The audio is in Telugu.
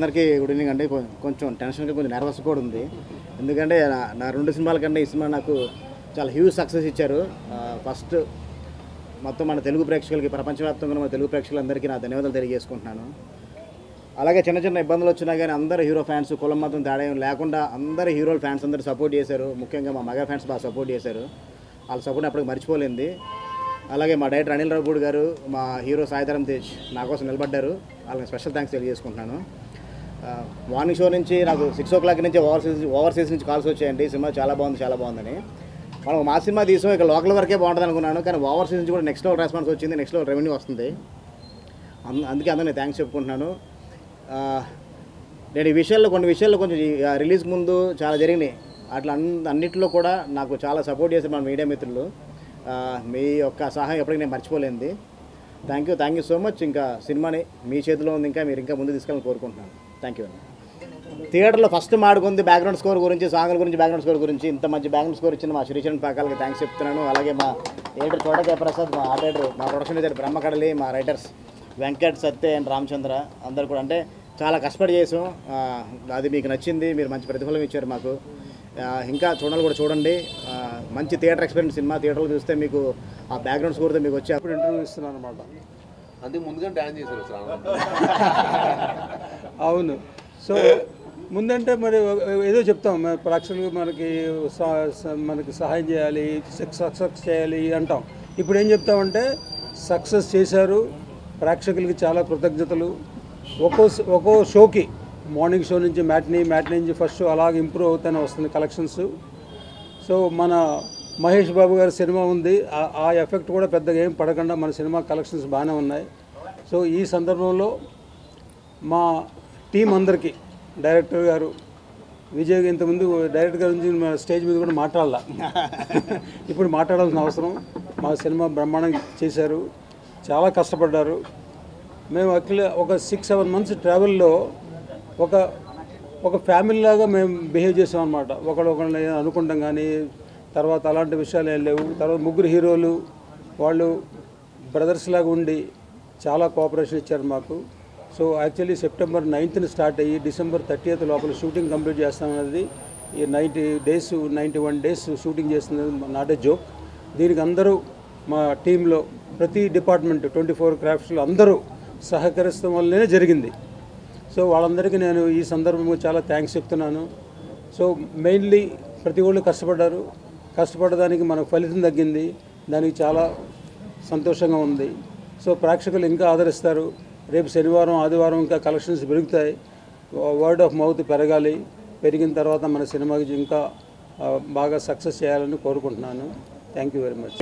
అందరికీ గుడ్ ఈవినింగ్ అండి. కొంచెం టెన్షన్గా కొంచెం నర్వస్ కూడా ఉంది. ఎందుకంటే నా 2 సినిమాల కన్నా ఈ సినిమా నాకు చాలా హ్యూజ్ సక్సెస్ ఇచ్చారు. ఫస్ట్ మొత్తం మన తెలుగు ప్రేక్షకులకి, ప్రపంచవ్యాప్తంగా మన తెలుగు ప్రేక్షకులందరికీ నా ధన్యవాదాలు తెలియజేసుకుంటున్నాను. అలాగే చిన్న చిన్న ఇబ్బందులు వచ్చినా కానీ అందరు హీరో ఫ్యాన్స్, కులం మతం తేడా ఏం లేకుండా అందరు హీరోల ఫ్యాన్స్ అందరూ సపోర్ట్ చేశారు. ముఖ్యంగా మా మగ ఫ్యాన్స్ బాగా సపోర్ట్ చేశారు. వాళ్ళ సపోర్ట్ అప్పటికి మర్చిపోలేంది. అలాగే మా డైరెక్టర్ అనిల్ రావుపూడి గారు, మా హీరో సాయిధరం తేజ్ నా కోసం నిలబడ్డారు. వాళ్ళకి స్పెషల్ థ్యాంక్స్ తెలియజేసుకుంటున్నాను. మార్నింగ్ షో నుంచి నాకు 6 o'clock నుంచి ఓవర్సీస్ నుంచి కాల్స్ వచ్చాయండి. సినిమా చాలా బాగుందని. మనం మా సినిమా తీసాం, ఇక లోకల్ వరకే బాగుంటుంది అనుకున్నాను. కానీ ఓవర్సీస్ నుంచి కూడా నెక్స్ట్ లెవెల్ రెస్పాన్స్ వచ్చింది, నెక్స్ట్ లెవెల్ రెవెన్యూ వస్తుంది. అందుకే అందరినీ థ్యాంక్స్ చెప్పుకుంటున్నాను. నేను కొన్ని విషయాల్లో కొంచెం రిలీజ్ ముందు చాలా జరిగినాయి. అట్లా అన్నింటిలో కూడా నాకు చాలా సపోర్ట్ చేశారు మన మీడియా మిత్రులు. మీ యొక్క సహాయం ఎప్పటికీ నేను మర్చిపోలేంది. Thank you so much. ఇంకా సినిమాని మీ చేతిలో ఉంది, మీరు ఇంకా ముందు తీసుకెళ్ళాలని కోరుకుంటున్నాను. థ్యాంక్ యూ అండి. థియేటర్లో ఫస్ట్ మాడుకుంది బ్యాక్గ్రౌండ్ స్కోర్ గురించి, సాంగ్ల గురించి, బ్యాక్గ్రౌండ్ స్కోర్ గురించి. ఇంత మంచి బ్యాక్గ్రౌండ్ స్కోర్ ఇచ్చిన మా శ్రీచరణ్ పాకాలకి థ్యాంక్స్ చెప్తున్నాను. అలాగే మా ఎడిటర్ చోటకే ప్రసాద్, మా ఆర్డర్, మా ప్రొడక్షన్ డిజైనర్ బ్రహ్మకడలి, మా writers Venkat, Satya and Ramachandra అందరు కూడా అంటే చాలా కష్టపడి చేసాం. అది మీకు నచ్చింది, మీరు మంచి ప్రతిఫలం ఇచ్చారు మాకు. ఇంకా చూడండి. మంచి థియేటర్ ఎక్స్పీరియన్స్ సినిమా. థియేటర్లో చూస్తే మీకు ఆ బ్యాక్గ్రౌండ్ స్కోర్తో మీకు వచ్చి అప్పుడు ఇంటర్వ్యూ ఇస్తున్నాను అనమాట. అందుకు ముందుగా డాన్స్ చేశారు. అవును. సో ముందంటే మరి ఏదో చెప్తాం, ప్రేక్షకులు మనకి సహాయం చేయాలి, సక్సెస్ చేయాలి అంటాం. ఇప్పుడు ఏం చెప్తామంటే సక్సెస్ చేశారు, ప్రేక్షకులకి చాలా కృతజ్ఞతలు. ఒక్కో షోకి మార్నింగ్ షో నుంచి మ్యాట్నీ నుంచి ఫస్ట్ షో అలాగే ఇంప్రూవ్ అవుతూనే వస్తుంది కలెక్షన్స్. సో మన మహేష్ బాబు గారి సినిమా ఉంది, ఆ ఎఫెక్ట్ కూడా పెద్దగా ఏం పడకుండా మన సినిమా కలెక్షన్స్ బాగానే ఉన్నాయి. సో ఈ సందర్భంలో మా టీం అందరికీ, డైరెక్టర్ గారు విజయ్, ఇంతకుముందు డైరెక్టర్ గారి నుంచి స్టేజ్ మీద కూడా మాట్లాడాల, ఇప్పుడు మాట్లాడాల్సిన అవసరం. మా సినిమా బ్రహ్మాండంగా చేశారు, చాలా కష్టపడ్డారు. మేము యాక్చువల్లీ ఒక 6-7 months ట్రావెల్లో ఒక ఫ్యామిలీ లాగా మేము బిహేవ్ చేసాం అనమాట. ఒకళ్ళని అనుకుంటాం కానీ తర్వాత అలాంటి విషయాలు ఏం లేవు. తర్వాత 3 హీరోలు వాళ్ళు బ్రదర్స్ లాగా ఉండి చాలా కోఆపరేషన్ ఇచ్చారు మాకు. So actually September 9th start అయ్యి December 30th లోపల షూటింగ్ కంప్లీట్ చేస్తామన్నది. ఈ 91 days షూటింగ్ చేస్తున్నది నాట్ ఏ జోక్. దీనికి అందరూ మా టీంలో ప్రతి డిపార్ట్మెంట్ 24 క్రాఫ్ట్స్లో అందరూ సహకరిస్తాం వల్లనే జరిగింది. సో వాళ్ళందరికీ నేను ఈ సందర్భంగా చాలా థ్యాంక్స్ చెప్తున్నాను. సో మెయిన్లీ ప్రతి ఒళ్ళు కష్టపడడానికి మనకు ఫలితం తగ్గింది, దానికి చాలా సంతోషంగా ఉంది. సో ప్రేక్షకులు ఇంకా ఆదరిస్తారు. రేపు శనివారం, ఆదివారం ఇంకా కలెక్షన్స్ పెరుగుతాయి. వర్డ్ ఆఫ్ మౌత్ పెరగాలి. పెరిగిన తర్వాత మన సినిమాకి ఇంకా బాగా సక్సెస్ చేయాలని కోరుకుంటున్నాను. Thank you very much.